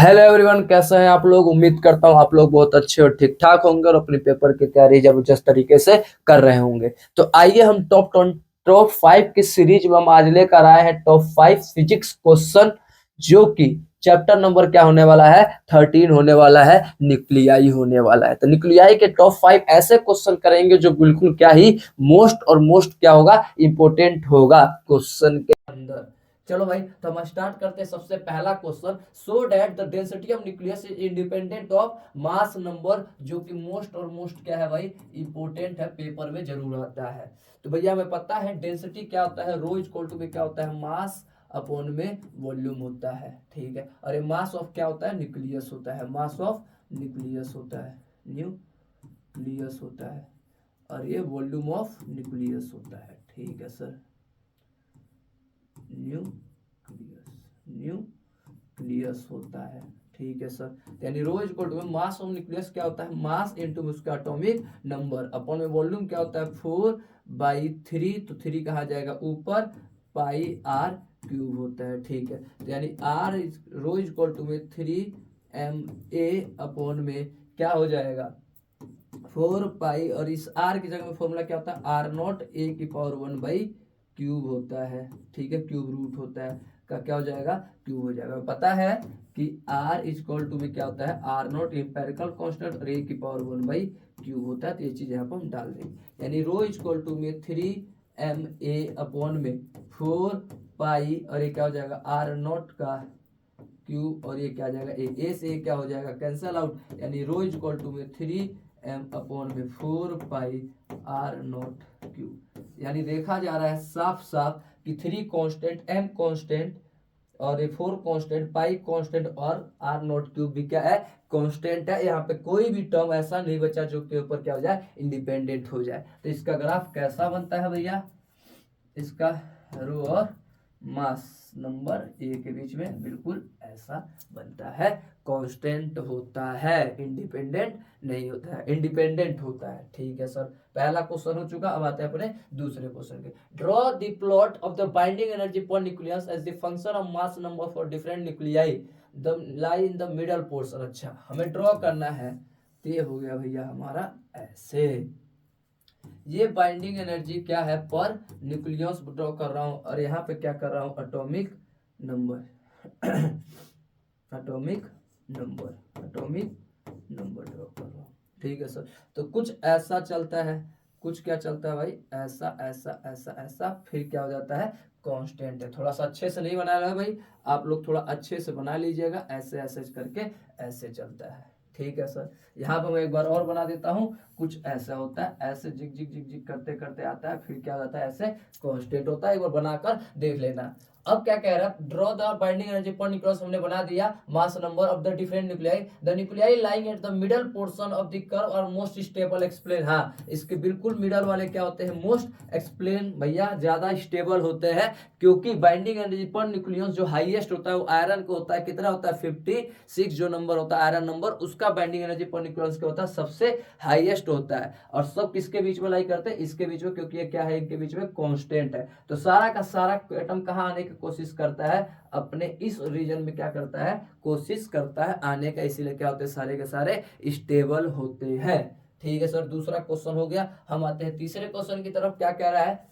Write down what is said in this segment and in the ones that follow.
Hello everyone, कैसे हैं आप लोग। उम्मीद करता हूँ आप लोग बहुत अच्छे और ठीक ठाक होंगे और अपने पेपर की तैयारी जबरदस्त तरीके से कर रहे होंगे। तो आइए हम टॉप 5 की सीरीज में हम आज लेकर आए हैं टॉप 5 फिजिक्स क्वेश्चन, जो कि चैप्टर नंबर क्या होने वाला है, 13 होने वाला है, न्यूक्लियाई होने वाला है। तो न्यूक्लियाई के टॉप 5 ऐसे क्वेश्चन करेंगे जो बिल्कुल क्या ही मोस्ट क्या होगा, इंपोर्टेंट होगा क्वेश्चन के अंदर। चलो भाई, तो हम स्टार्ट करते हैं। सबसे पहला question, so that the density of nucleus is independent of mass number, जो कि मोस्ट क्या है भाई, इंपोर्टेंट है, पेपर में जरूर आता है। तो भैया हमें पता है डेंसिटी क्या होता है, रो इक्वल टू में क्या होता है, मास अपॉन में वॉल्यूम होता है। ठीक है, और ये मास ऑफ क्या होता है, न्यूक्लियस होता है, मास ऑफ न्यूक्लियस होता है, न्यूक्लियस होता है, और ये वॉल्यूम ऑफ न्यूक्लियस होता है। ठीक है सर, न्यूक्लियस होता है। ठीक है सर, यानी रो इक्वल टू में मास ऑफ न्यूक्लियस क्या होता है, मास इनटू उसका एटॉमिक नंबर, अपॉन में वॉल्यूम क्या होता है 4/3, तो 3 कहा जाएगा ऊपर, पाई आर क्यूब होता है। ठीक है, तो यानी आर रो इक्वल टू में 3 ma अपॉन में क्या हो जाएगा 4 पाई, और इस आर की जगह में फॉर्मूला क्या होता है, R0 A⁴ होता है। ठीक है, क्यूब रूट होता है का क्या हो जाएगा, क्यूब हो जाएगा। पता है कि R इक्वल टू में क्या होता है, R0 एम्पेरिकल कांस्टेंट और A⁴ होता है। तो ये चीज यहाँ पर हम डाल देंगे, यानी रो इक्वल टू में 3 ma अपॉन में 4 पाई, और ये क्या हो जाएगा R0 का क्यूब, और ये क्या आ जाएगा ए से क्या हो जाएगा, कैंसल आउट, यानी रो इक्वल टू में 3m अपॉन में 4 पाई R0 क्यूब। यानी देखा जा रहा है साफ साफ कि 3 कांस्टेंट, m कांस्टेंट, और ये 4 कांस्टेंट, पाई कांस्टेंट, और R0 क्यूब भी क्या है, कांस्टेंट है। यहाँ पे कोई भी टर्म ऐसा नहीं बचा जो के ऊपर क्या हो जाए, इंडिपेंडेंट हो जाए। तो इसका ग्राफ कैसा बनता है भैया, इसका रो और मास नंबर ए के बीच में बिल्कुल ऐसा बनता है, कांस्टेंट होता है, इंडिपेंडेंट नहीं होता है, इंडिपेंडेंट होता है। ठीक है सर, पहला क्वेश्चन हो चुका। अब आते हैं अपने दूसरे क्वेश्चन के। Draw the plot of the binding energy per nucleus as the function of mass number for different nuclei the lie in the middle portion. अच्छा, हमें ड्रॉ करना है, तो ये हो गया भैया हमारा ऐसे, ये बाइंडिंग एनर्जी क्या है पर न्यूक्लियस ड्रॉ कर रहा हूं, और यहाँ पे क्या कर रहा हूं, atomic number atomic number draw कर रहा हूं। ठीक है सर, तो कुछ ऐसा चलता है, कुछ क्या चलता है भाई, ऐसा ऐसा ऐसा ऐसा, फिर क्या हो जाता है, कांस्टेंट है। थोड़ा सा अच्छे से नहीं बनाया है भाई, आप लोग थोड़ा अच्छे से बना लीजिएगा, ऐसे ऐसे करके ऐसे चलता है। ठीक है सर, यहाँ पर मैं एक बार और बना देता हूँ। कुछ ऐसा होता है, ऐसे जिग जिग जिग जिग करते करते आता है, फिर क्या होता है, ऐसे कांस्टेंट होता है। एक बार बनाकर देख लेना। अब क्या कह रहा है, draw the binding energy per nucleus हमने बना दिया, mass number of the different nuclei, the nuclei lying at the middle portion of the curve और मोस्ट स्टेबल एक्सप्लेन। हाँ, इसके बिल्कुल मिडल वाले क्या होते हैं, मोस्ट एक्सप्लेन भैया, ज्यादा स्टेबल होते हैं, क्योंकि बाइंडिंग एनर्जी पर न्यूक्लियस जो हाईएस्ट होता है वो आयरन को होता है। कितना होता है, 56 जो नंबर होता है आयरन नंबर, उसका बाइंडिंग एनर्जी पर न्यूक्लियस क्या होता है, सबसे हाईएस्ट होता है। और सब किसके बीच में लाई करते हैं, इसके बीच में, क्योंकि ये क्या है, इनके बीच में कांस्टेंट है। तो सारा का सारा एटम कहाँ आने की कोशिश करता है, अपने इस रीजन में क्या करता है, कोशिश करता है आने का, इसीलिए क्या होते हैं, सारे के सारे स्टेबल होते हैं। ठीक है सर, दूसरा क्वेश्चन हो गया। हम आते हैं तीसरे क्वेश्चन की तरफ। क्या कह रहा है,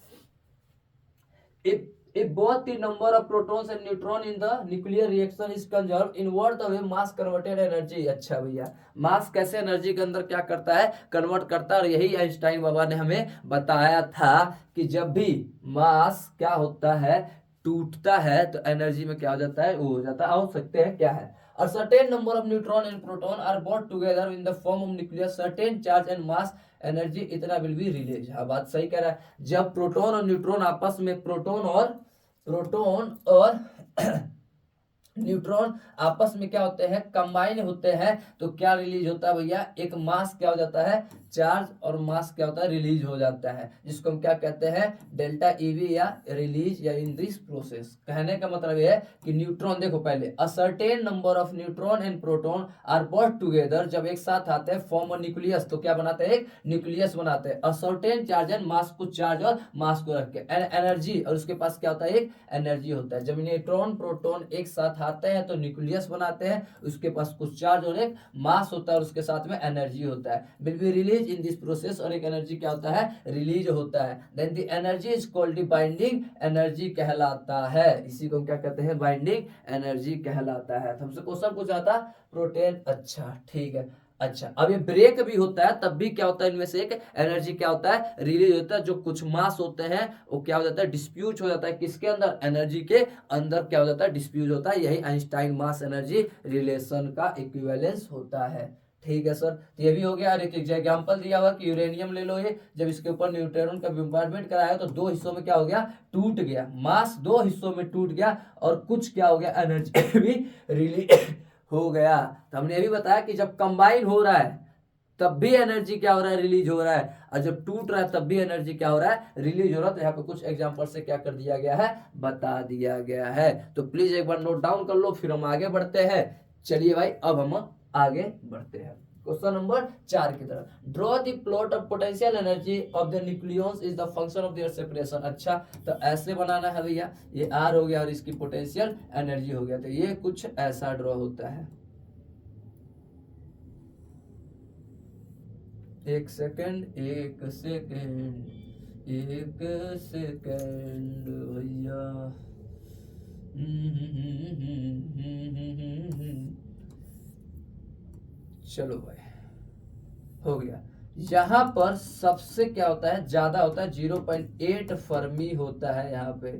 if both the number of protons and neutron in the nuclear reaction is conserved in what the way mass converted energy। अच्छा भैया, मास कैसे एनर्जी के अंदर क्या करता है, कन्वर्ट करता है। और यही आइंस्टाइन बाबा ने हमें बताया था कि जब भी मास क्या होता है, टूटता है, तो एनर्जी में क्या हो जाता है, वो हो जाता है। हो सकते हैं क्या है, a certain number of neutron and proton are brought together in the form of nucleus, certain charge and mass energy इतना विल बी रिलीज। हाँ, बात सही कह रहा है। जब प्रोटॉन और न्यूट्रॉन आपस में, प्रोटॉन और न्यूट्रॉन आपस में क्या होते हैं, कंबाइन होते हैं, तो क्या रिलीज होता है भैया, एक मास क्या हो जाता है, चार्ज, और मास क्या होता है, रिलीज हो जाता है, जिसको हम क्या कहते हैं, डेल्टा ईवी, या रिलीज, या इन दिस प्रोसेस। कहने का मतलब यह है कि न्यूट्रॉन, देखो पहले, a certain number of neutron and proton are bought together, जब एक साथ आते हैं, फॉर्म ऑफ न्यूक्लियस, तो क्या बनाते हैं, एक न्यूक्लियस बनाते हैं। A certain charge and mass, कुछ चार्ज और मास को रख के, एनर्जी, और उसके पास क्या होता है, एक एनर्जी होता है। जब न्यूट्रॉन प्रोटॉन एक साथ बनाते हैं तो न्यूक्लियस बनाते हैं, उसके पास कुछ चार्ज और एक मास होता है और उसके साथ में एनर्जी होता है, will be release in this process, और एक एनर्जी क्या होता है, रिलीज होता है। Then the energy is called the binding energy कहलाता है, इसी को क्या कहते हैं, बाइंडिंग एनर्जी कहलाता है। तो हमसे क्वेश्चन पूछा था प्रोटेन, अच्छा ठीक है। अच्छा, अब ये ब्रेक भी होता है तब भी क्या होता है, इनमें से एक एनर्जी क्या होता है, रिलीज होता है। जो कुछ मास होते हैं वो क्या हो जाता है, डिस्प्यूट हो जाता है, किसके अंदर, एनर्जी के अंदर क्या हो जाता है, डिस्प्यूट होता है। यही आइंस्टाइन मास एनर्जी रिलेशन का इक्विवेलेंस होता है। ठीक है सर, तो ये भी हो गया। और एक एग्जाम्पल दिया हुआ कि यूरेनियम ले लो, ये जब इसके ऊपर न्यूट्रॉन का बम्बार्डमेंट कराया तो दो हिस्सों में क्या हो गया, टूट गया, मास दो हिस्सों में टूट गया और कुछ क्या हो गया, एनर्जी भी रिलीज हो गया। तो हमने ये भी बताया कि जब कंबाइन हो रहा है तब भी एनर्जी क्या हो रहा है, रिलीज हो रहा है, और जब टूट रहा है तब भी एनर्जी क्या हो रहा है, रिलीज हो रहा है। तो यहाँ पे कुछ एग्जांपल से क्या कर दिया गया है, बता दिया गया है। तो प्लीज एक बार नोट डाउन कर लो, फिर हम आगे बढ़ते हैं। चलिए भाई, अब हम आगे बढ़ते हैं क्वेश्चन नंबर 4 की तरफ। Draw the plot of potential energy of the nucleus is the function of their separation. अच्छा, तो ऐसे बनाना है भैया, ये आर हो गया और इसकी पोटेंशियल एनर्जी हो गया, तो ये कुछ ऐसा ड्रॉ होता है। एक सेकेंड भैया, चलो भाई, हो गया। यहाँ पर सबसे क्या होता है, ज्यादा होता है 0.8 फर्मी होता है, यहाँ पे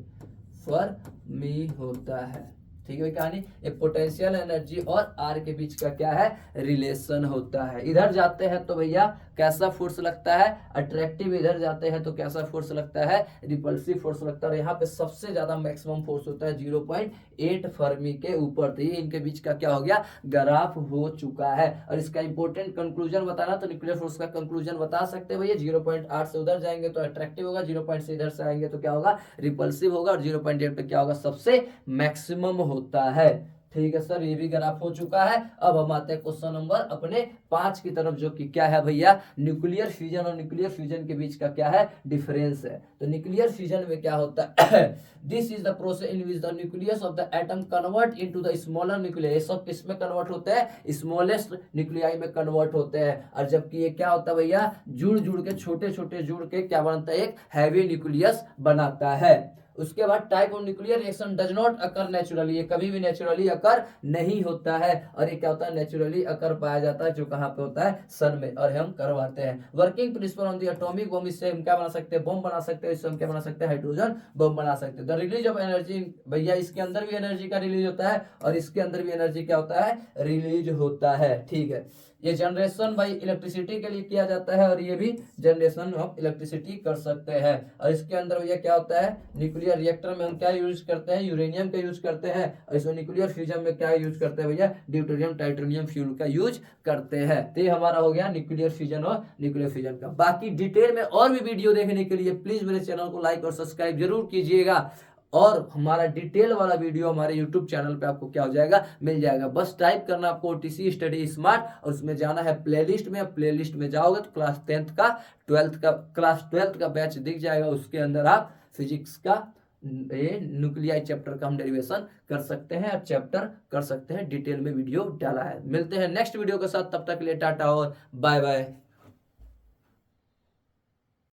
फर्मी होता है। ठीक है कहानी, ये पोटेंशियल एनर्जी और आर के बीच का क्या है, रिलेशन होता है। इधर जाते हैं तो भैया कैसा फोर्स लगता है, अट्रैक्टिव, इधर जाते हैं तो कैसा फोर्स लगता है, रिपल्सिव फोर्स लगता है। और यहाँ पे सबसे ज्यादा मैक्सिमम फोर्स होता है 0.8 फर्मी के ऊपर। तो ये इनके बीच का क्या हो गया, ग्राफ हो चुका है। और इसका इंपॉर्टेंट कंक्लूजन बताना, तो न्यूक्लियर फोर्स का कंक्लूजन बता सकते हैं भैया, 0.8 से उधर जाएंगे तो अट्रैक्टिव होगा, 0. से इधर से आएंगे तो क्या होगा, रिपल्सिव होगा, और 0.8 पे क्या होगा, सबसे मैक्सिमम होता है। ठीक है सर, ये भी ग्राफ हो चुका है। अब हम आते हैं क्वेश्चन नंबर अपने 5 की तरफ, जो कि क्या है भैया, न्यूक्लियर फ्यूजन और न्यूक्लियर फ्यूजन के बीच का क्या है, डिफरेंस है। तो न्यूक्लियर फ्यूजन में क्या होता है, this is the process in which the nucleus of the atom convert into the smaller nuclear. ये सब किसमें कन्वर्ट होते हैं, स्मॉलेस्ट न्यूक्लियाई में कन्वर्ट होते हैं। और जबकि ये क्या होता है भैया, जुड़ जुड़ के, छोटे छोटे जुड़ के क्या बनता है, एक हैवी न्यूक्लियस बनाता है। उसके बाद type of nuclear reaction does not occur naturally, ये कभी भी नेचुरली अकर नहीं होता है। और ये क्या होता है, नेचुरली अकर पाया जाता है, जो कहाँ पे होता है, सन में, और हम करवाते हैं। Working principle on the atomic bomb, इससे हम क्या बना सकते हैं, बम बना सकते हैं। इससे हम क्या बना सकते हैं, हाइड्रोजन बम बना सकते हैं। द रिलीज ऑफ एनर्जी, भैया इसके अंदर भी एनर्जी का रिलीज होता है और इसके अंदर भी एनर्जी क्या होता है, रिलीज होता है। ठीक है, ये जनरेशन भाई इलेक्ट्रिसिटी के लिए किया जाता है और ये भी जनरेशन ऑफ इलेक्ट्रिसिटी कर सकते हैं। और इसके अंदर भैया क्या होता है, न्यूक्लियर रिएक्टर में हम क्या यूज करते हैं, यूरेनियम का यूज करते हैं। और इसमें न्यूक्लियर फ्यूजन में क्या यूज करते हैं भैया, ड्यूटेरियम टाइटेनियम फ्यूल का यूज करते हैं। तो ये हमारा हो गया न्यूक्लियर फ्यूजन और न्यूक्लियर फ्यूजन का। बाकी डिटेल में और भी वीडियो देखने के लिए प्लीज मेरे चैनल को लाइक और सब्सक्राइब जरूर कीजिएगा। और हमारा डिटेल वाला वीडियो हमारे यूट्यूब चैनल पे आपको क्या हो जाएगा, मिल जाएगा। बस टाइप करना आपको OTC स्टडी स्मार्ट, और उसमें जाना है प्लेलिस्ट में। प्लेलिस्ट में जाओगे तो क्लास 12th का बैच दिख जाएगा। उसके अंदर आप फिजिक्स का ये न्यूक्लियाई चैप्टर का हम डेरिवेशन कर सकते हैं और चैप्टर कर सकते हैं। डिटेल में वीडियो डाला है। मिलते हैं नेक्स्ट वीडियो के साथ, तब तक के लिए टाटा और बाय बाय।